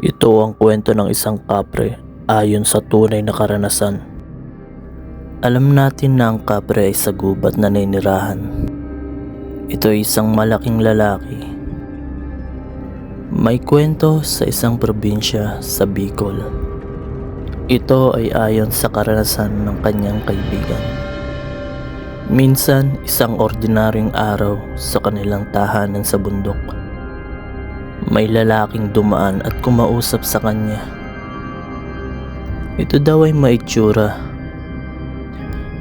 Ito ang kwento ng isang kapre ayon sa tunay na karanasan. Alam natin na ang kapre ay sa gubat na naninirahan. Ito ay isang malaking lalaki. May kwento sa isang probinsya sa Bicol. Ito ay ayon sa karanasan ng kanyang kaibigan. Minsan, isang ordinaryong araw sa kanilang tahanan sa bundok. May lalaking dumaan at kumausap sa kanya. Ito daw ay maitsura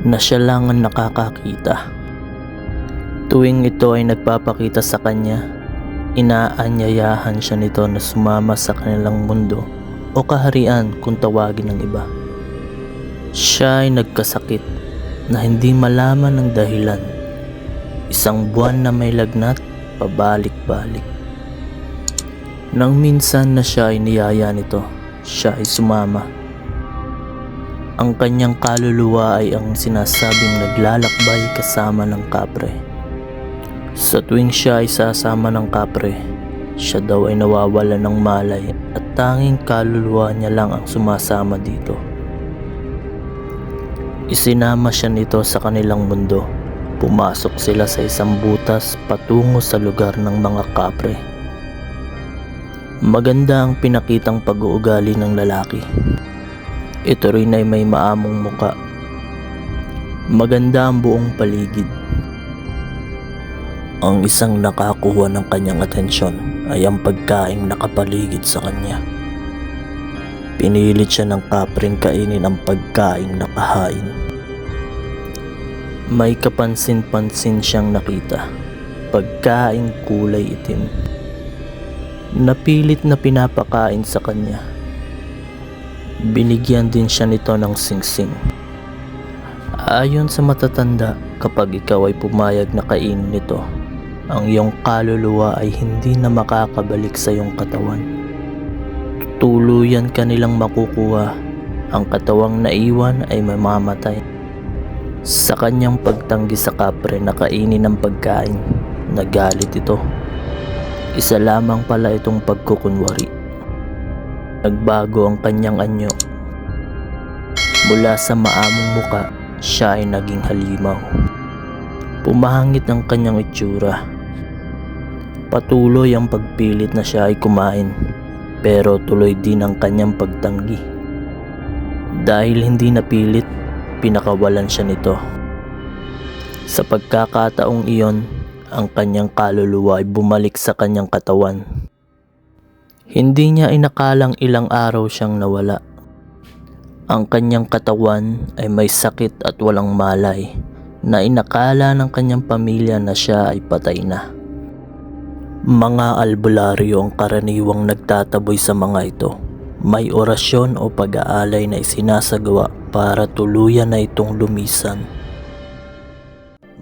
na siya lang ang nakakakita. Tuwing ito ay nagpapakita sa kanya, inaanyayahan siya nito na sumama sa kanilang mundo o kaharian kung tawagin ng iba. Siya ay nagkasakit na hindi malaman ng dahilan. Isang buwan na may lagnat, pabalik-balik. Nang minsan na siya ay niyaya nito, siya ay sumama. Ang kanyang kaluluwa ay ang sinasabing naglalakbay kasama ng kapre. Sa tuwing siya ay sasama ng kapre, siya daw ay nawawala ng malay at tanging kaluluwa niya lang ang sumasama dito. Isinama siya nito sa kanilang mundo. Pumasok sila sa isang butas patungo sa lugar ng mga kapre. Maganda ang pinakitang pag-uugali ng lalaki. Ito rin ay may maamong muka. Maganda ang buong paligid. Ang isang nakakuha ng kanyang atensyon ay ang pagkaing nakapaligid sa kanya. Pinilit siya ng kapreng kainin ang pagkaing nakahain. May kapansin-pansin siyang nakita. Pagkaing kulay itim. Napilit na pinapakain sa kanya. Binigyan din siya nito ng singsing. Ayon sa matatanda, kapag ikaw ay pumayag na kainin nito, ang iyong kaluluwa ay hindi na makakabalik sa iyong katawan. Tuluyan ka nilang makukuha. Ang katawang naiwan ay mamamatay. Sa kanyang pagtanggi sa kapre na kainin ng pagkain, nagalit ito. Isa lamang pala itong pagkukunwari. Nagbago ang kanyang anyo. Mula sa maamong muka, siya ay naging halimaw. Pumahangit ang kanyang itsura. Patuloy ang pagpilit na siya ay kumain, pero tuloy din ang kanyang pagtanggi. Dahil hindi napilit, pinakawalan siya nito. Sa pagkakataong iyon, ang kanyang kaluluwa ay bumalik sa kanyang katawan. Hindi niya inakalang ilang araw siyang nawala. Ang kanyang katawan ay may sakit at walang malay na inakala ng kanyang pamilya na siya ay patay na. Mga albularyo ang karaniwang nagtataboy sa mga ito. May orasyon o pag-aalay na isinasagawa para tuluyan na itong lumisan.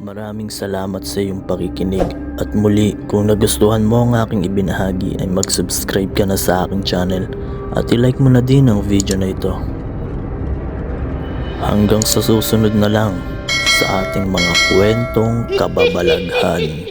Maraming salamat sa iyong pakikinig at muli, kung nagustuhan mo ang aking ibinahagi ay mag-subscribe ka na sa aking channel at i-like mo na din ang video na ito. Hanggang sa susunod na lang sa ating mga kwentong kababalaghan.